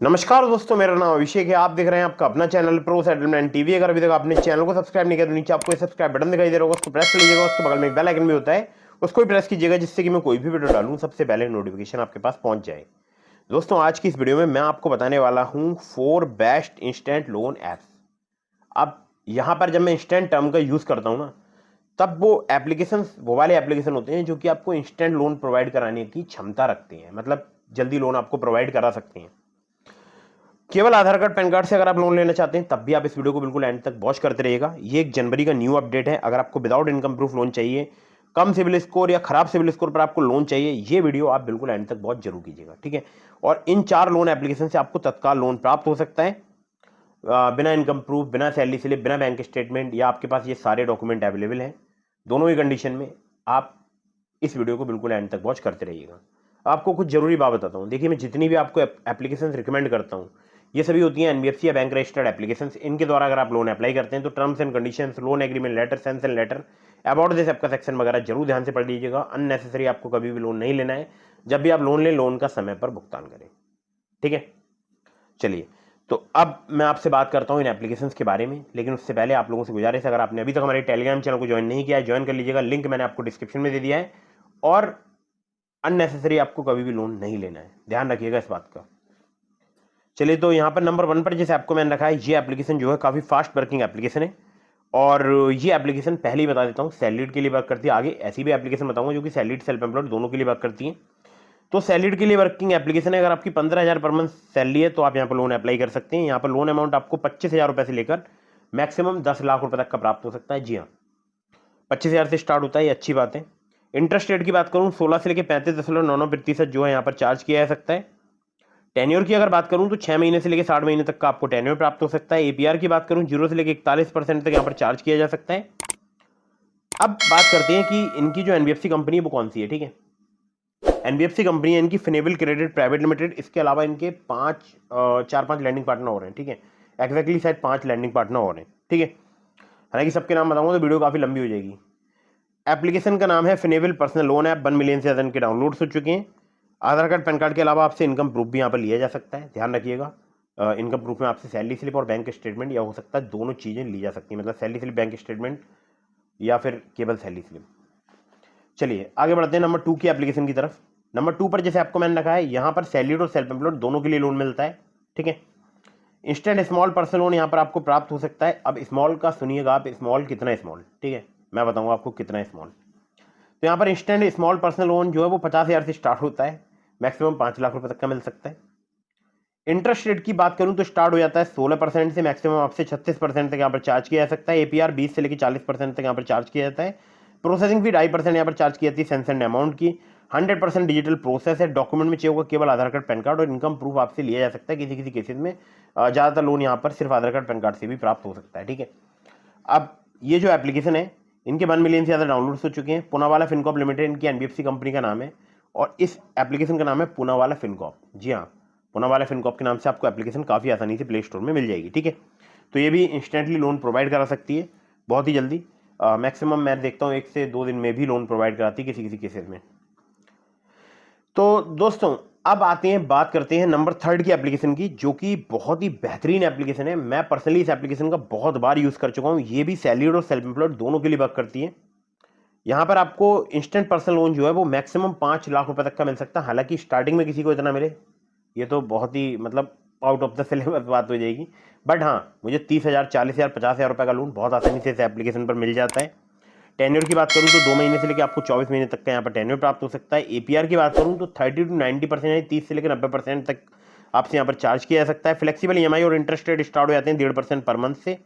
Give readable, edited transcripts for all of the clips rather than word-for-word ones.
नमस्कार दोस्तों, मेरा नाम अभिषेक है। आप देख रहे हैं आपका अपना चैनल प्रो सेटलमेंट टीवी। अगर अभी तक आपने चैनल को सब्सक्राइब नहीं किया तो नीचे आपको सब्सक्राइब बटन दिखाई दे रहा होगा, उसको प्रेस कर लीजिएगा। उसके बगल में एक बेल आइकन भी होता है, उसको भी प्रेस कीजिएगा, जिससे कि मैं कोई भी वीडियो डालूं सबसे पहले नोटिफिकेशन आपके पास पहुंच जाए। दोस्तों, आज की इस वीडियो में मैं आपको बताने वाला हूं 4 बेस्ट इंस्टेंट लोन ऐप्स। अब यहाँ पर जब मैं इंस्टेंट टर्म का यूज करता हूँ ना, तब वो एप्लीकेशन वो वाले एप्लीकेशन होते हैं जो कि आपको इंस्टेंट लोन प्रोवाइड कराने की क्षमता रखते हैं, मतलब जल्दी लोन आपको प्रोवाइड करा सकते हैं। केवल आधार कार्ड पैन कार्ड से अगर आप लोन लेना चाहते हैं तब भी आप इस वीडियो को बिल्कुल एंड तक वॉच करते रहिएगा। ये 1 जनवरी का न्यू अपडेट है। अगर आपको विदाउट इनकम प्रूफ लोन चाहिए, कम सिविल स्कोर या खराब सिविल स्कोर पर आपको लोन चाहिए, ये वीडियो आप बिल्कुल एंड तक वॉच जरूर कीजिएगा, ठीक है। और इन 4 लोन एप्लीकेशन से आपको तत्काल लोन प्राप्त हो सकता है, बिना इनकम प्रूफ, बिना सैलरी स्लिप, बिना बैंक स्टेटमेंट, या आपके पास ये सारे डॉक्यूमेंट अवेलेबल हैं। दोनों ही कंडीशन में आप इस वीडियो को बिल्कुल एंड तक वॉच करते रहिएगा। आपको कुछ जरूरी बात बताता हूँ। देखिए, मैं जितनी भी आपको एप्लीकेशन रिकमेंड करता हूँ, ये सभी होती हैं एनबीएफसी या बैंक रजिस्टर्ड एप्लीकेशंस। इनके द्वारा अगर आप लोन अप्लाई करते हैं तो terms and conditions, loan agreement letter, sanction letter, about this आपका सेक्शन वगैरह जरूर ध्यान से पढ़ लीजिएगा। अननेसेसरी आपको कभी भी लोन नहीं लेना है। जब भी आप लोन लें, लोन का समय पर भुगतान करें, ठीक है। चलिए, तो अब मैं आपसे बात करता हूँ इन एप्लीकेशंस के बारे में, लेकिन उससे पहले आप लोगों से गुजारिश है, अगर आपने अभी तक हमारे टेलीग्राम चैनल को ज्वाइन नहीं किया है, ज्वाइन कर लीजिएगा। लिंक मैंने आपको डिस्क्रिप्शन में दे दिया है। और अननेसेसरी आपको कभी भी लोन नहीं लेना है, ध्यान रखिएगा इस बात का। चलिए, तो यहाँ पर नंबर 1 पर जिस ऐप को मैंने रखा है, ये एप्लीकेशन जो है काफ़ी फास्ट वर्किंग एप्लीकेशन है। और ये एप्लीकेशन पहले ही बता देता हूँ, सैलरीड के लिए वर्क करती है। आगे ऐसी भी एप्लीकेशन बताऊंगा जो कि सैलरीड, सेल्फ एम्प्लॉयड दोनों के लिए वर्क करती है। तो सैलरीड के लिए वर्किंग एप्लीकेशन है। अगर आपकी 15,000 पर मंथ सैलरी है तो आप यहाँ पर लोन अप्लाई कर सकते हैं। यहाँ पर लोन अमाउंट आपको 25,000 रुपये से लेकर मैक्सिमम 10 लाख रुपये तक का प्राप्त हो सकता है। जी हाँ, 25,000 से स्टार्ट होता है, ये अच्छी बात है। इंटरेस्ट रेट की बात करूँ, 16 से लेकर 35.99% जो है यहाँ पर चार्ज किया जा सकता है। टेन्योर की अगर बात करूं तो 6 महीने से लेकर 60 महीने तक का आपको टेन्योर प्राप्त हो सकता है। एपीआर की बात करूं, 0 से लेकर 41% तक यहाँ पर चार्ज किया जा सकता है। अब बात करते हैं कि इनकी जो एनबीएफसी कंपनी है वो कौन सी है, ठीक है। एनबीएफसी कंपनी है इनकी फिनेबल क्रेडिट प्राइवेट लिमिटेड। इसके अलावा इनके 4-5 लैंडिंग पार्टनर हो रहे हैं, ठीक है। एक्जैक्टली शायद 5 लैंडिंग पार्टनर हो रहे हैं, ठीक है। हालांकि सबके नाम बताऊंगा तो वीडियो काफी लंबी हो जाएगी। एप्लीकेशन का नाम है फिनेबल पर्सनल लोन ऐप। 1 मिलियन से ज्यादा इनके डाउनलोड हो चुके हैं। आधार कार्ड पैन कार्ड के अलावा आपसे इनकम प्रूफ भी यहाँ पर लिया जा सकता है, ध्यान रखिएगा। इनकम प्रूफ में आपसे सैलरी स्लिप और बैंक स्टेटमेंट, या हो सकता है दोनों चीज़ें ली जा सकती हैं, मतलब सैलरी स्लिप, बैंक स्टेटमेंट, या फिर केवल सैलरी स्लिप। चलिए आगे बढ़ते हैं नंबर 2 की एप्लीकेशन की तरफ। नंबर 2 पर जैसे आपको मैंने रखा है, यहाँ पर सैलरीड और सेल्फ एम्प्लॉयड दोनों के लिए लोन मिलता है, ठीक है। इंस्टेंट स्मॉल पर्सनल लोन यहाँ पर आपको प्राप्त हो सकता है। अब स्मॉल का सुनिएगा आप, स्मॉल कितना स्मॉल, ठीक है, मैं बताऊँगा आपको कितना स्मॉल। तो यहाँ पर इंस्टेंट स्मॉल पर्सनल लोन जो है वो 50,000 से स्टार्ट होता है, मैक्सिमम 5 लाख रुपए तक का मिल सकता है। इंटरेस्ट रेट की बात करूं तो स्टार्ट हो जाता है 16% से, मैक्सिमम आपसे 36% तक यहाँ पर चार्ज किया जा सकता है। एपीआर 20 से लेकर 40% तक यहाँ पर चार्ज किया जाता है। प्रोसेसिंग फी 2.5% यहाँ पर चार्ज की जाती है सैंक्शन अमाउंट की। 100% डिजिटल प्रोसेस है। डॉक्यूमेंट में चाहिए होगा केवल आधार कार्ड पैन कार्ड, और इनकम प्रूफ आपसे लिया जा सकता है। किसी किसी केसेज में ज़्यादातर लोन यहाँ पर सिर्फ आधार कार्ड पैन कार्ड से भी प्राप्त हो सकता है, ठीक है। अब ये जो एप्लीकेशन है, इनके 1 मिलियन से ज़्यादा डाउनलोड्स हो चुके हैं। पूनावाला फिनकॉर्प लिमिटेड इनकी एनबीएफसी कंपनी का नाम है, और इस एप्लीकेशन का नाम है पूनावाला फिनकॉर्प। जी हाँ, पूनावाला फिनकॉर्प के नाम से आपको एप्लीकेशन काफ़ी आसानी से प्ले स्टोर में मिल जाएगी, ठीक है। तो ये भी इंस्टेंटली लोन प्रोवाइड करा सकती है, बहुत ही जल्दी। मैक्सिमम मैं देखता हूँ 1 से 2 दिन में भी लोन प्रोवाइड कराती है किसी किसी केसेज में। तो दोस्तों, अब आते हैं, बात करते हैं नंबर 3 की एप्लीकेशन की, जो कि बहुत ही बेहतरीन एप्लीकेशन है। मैं पर्सनली इस एप्लीकेशन का बहुत बार यूज़ कर चुका हूँ। ये भी सैलरीड और सेल्फ एम्प्लॉयड दोनों के लिए वर्क करती है। यहाँ पर आपको इंस्टेंट पर्सनल लोन जो है वो मैक्सिमम 5 लाख रुपए तक का मिल सकता है। हालांकि स्टार्टिंग में किसी को इतना मिले, ये तो बहुत ही मतलब आउट ऑफ द सिलेबस बात हो जाएगी। बट हाँ, मुझे 30,000, 40,000, 50,000 रुपये का लोन बहुत आसानी से इस एप्लीकेशन पर मिल जाता है। टेन्योर की बात करूँ तो 2 महीने से लेकर आपको 24 महीने तक का यहाँ पर टेन्योर प्राप्त हो सकता है। एपीआर की बात करूँ तो 30 to 90%, यानी 30 से लेकर 90% तक आपसे यहाँ पर चार्ज किया जा सकता है। फ्लेक्सिबल ईएमआई और इंटरेस्ट रेट स्टार्ट हो जाते हैं 1.5% पर मंथ से।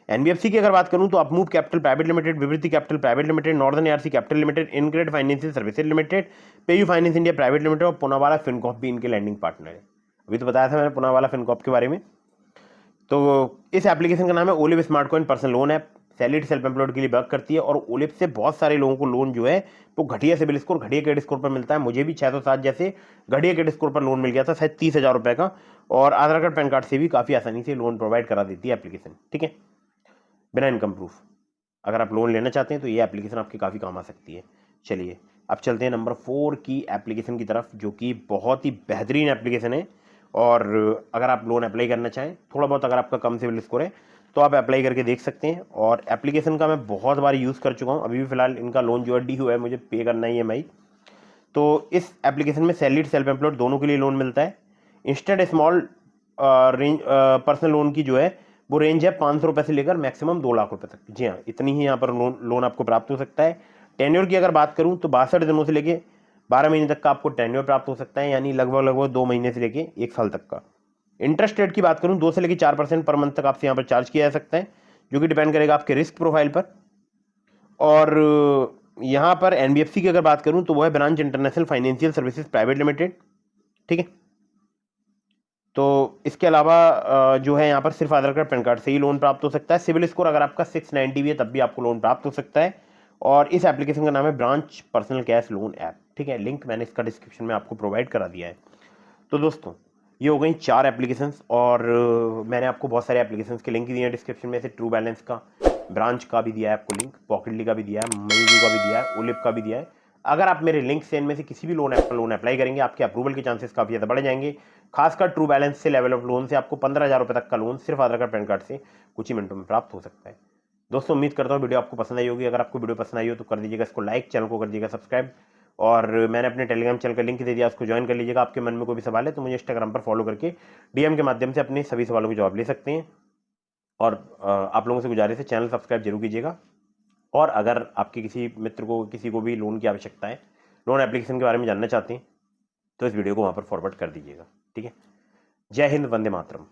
एनबीएफसी की अगर बात करूं तो Upmove capital private limited, Vivriti capital private limited, northern ARC capital limited, InCred financial services limited, PayU finance India private limited और पूनावाला फिनकॉर्प भी इनके लैंडिंग पार्टनर है। अभी तो बताया था मैंने पूनावाला फिनकॉर्प के बारे में। तो इस एप्लीकेशन का नाम है olive smart coin personal loan app. Salaried self employed के लिए वर्क करती है, और ओलिव से बहुत सारे लोगों को लोन जो है वो घटिया सिविल स्कोर, घटिया क्रेडिट स्कोर पर मिलता है। मुझे भी 607 जैसे घटिया क्रेडिट स्कोर पर लोन मिल गया था, शायद 30,000 रुपये का। और आधार कार्ड पैन कार्ड से भी काफ़ी आसानी से लोन प्रोवाइड करा देती है एप्लीकेशन, ठीक है, बिना इनकम प्रूफ। अगर आप लोन लेना चाहते हैं तो ये एप्लीकेशन आपके काफ़ी काम आ सकती है। चलिए अब चलते हैं नंबर 4 की एप्लीकेशन की तरफ, जो कि बहुत ही बेहतरीन एप्लीकेशन है। और अगर आप लोन अप्लाई करना चाहें, थोड़ा बहुत अगर आपका कम सिविल स्कोर है तो आप अप्लाई करके देख सकते हैं। और एप्लीकेशन का मैं बहुत बार यूज़ कर चुका हूँ। अभी भी फिलहाल इनका लोन जो है ड्यू है, मुझे पे करना है EMI। तो इस एप्लीकेशन में सैलरीड सेल्फ एम्प्लॉयड दोनों के लिए लोन मिलता है। Instant small range personal loan की जो है वो रेंज है 500 रुपये से लेकर मैक्सिमम 2 लाख रुपए तक। जी हाँ, इतनी ही यहाँ पर लोन आपको प्राप्त हो सकता है। टेन्योर की अगर बात करूँ तो 62 दिनों से लेके 12 महीने तक का आपको टेन्योर प्राप्त हो सकता है, यानी लगभग 2 महीने से लेके 1 साल तक का। इंटरेस्ट रेट की बात करूँ 2 से लेकर 4% पर मंथ तक आपसे यहाँ पर चार्ज किया जा सकता है, जो कि डिपेंड करेगा आपके रिस्क प्रोफाइल पर। और यहाँ पर NBFC की अगर बात करूँ तो वो है branch international financial services private limited. ठीक है, तो इसके अलावा जो है यहाँ पर सिर्फ आधार कार्ड पैन कार्ड से ही लोन प्राप्त हो सकता है। सिविल स्कोर अगर आपका 690 भी है तब भी आपको लोन प्राप्त हो सकता है। और इस एप्लीकेशन का नाम है branch personal cash loan app. ठीक है, लिंक मैंने इसका डिस्क्रिप्शन में आपको प्रोवाइड करा दिया है। तो दोस्तों ये हो गई 4 एप्लीकेशंस, और मैंने आपको बहुत सारे एप्लीकेशंस के लिंक दिए हैं डिस्क्रिप्शन में से। ट्रू बैलेंस का, ब्रांच का भी दिया है आपको लिंक, पॉकेटली का भी दिया है, मनीजू का भी दिया है, ओलिप का भी दिया है। अगर आप मेरे लिंक से इनमें से किसी भी लोन ऐप पर लोन अप्लाई करेंगे, आपके अप्रूवल के चांसेस काफ़ी ज़्यादा बढ़ जाएंगे। खासकर ट्रू बैलेंस से लेवल ऑफ लोन से आपको 15,000 रुपये तक का लोन सिर्फ आधार कार्ड पैन कार्ड से कुछ ही मिनटों में प्राप्त हो सकता है। दोस्तों उम्मीद करता हूँ वीडियो आपको पसंद आई होगी। अगर आपको वीडियो पसंद आई हो तो कर दीजिएगा इसको लाइक, चैनल को कर दीजिएगा सब्सक्राइब। और मैंने अपने टेलीग्राम चैनल का लिंक दे दिया, उसको ज्वाइन कर लीजिएगा। आपके मन में कोई भी सवाल है तो मुझे इंस्टाग्राम पर फॉलो करके DM के माध्यम से अपने सभी सवालों के जवाब ले सकते हैं। और आप लोगों से गुजारिश है चैनल सब्सक्राइब जरूर कीजिएगा। और अगर आपके किसी मित्र को, किसी को भी लोन की आवश्यकता है, लोन एप्लीकेशन के बारे में जानना चाहते हैं, तो इस वीडियो को वहाँ पर फॉरवर्ड कर दीजिएगा। ठीक है, जय हिंद, वंदे मातरम।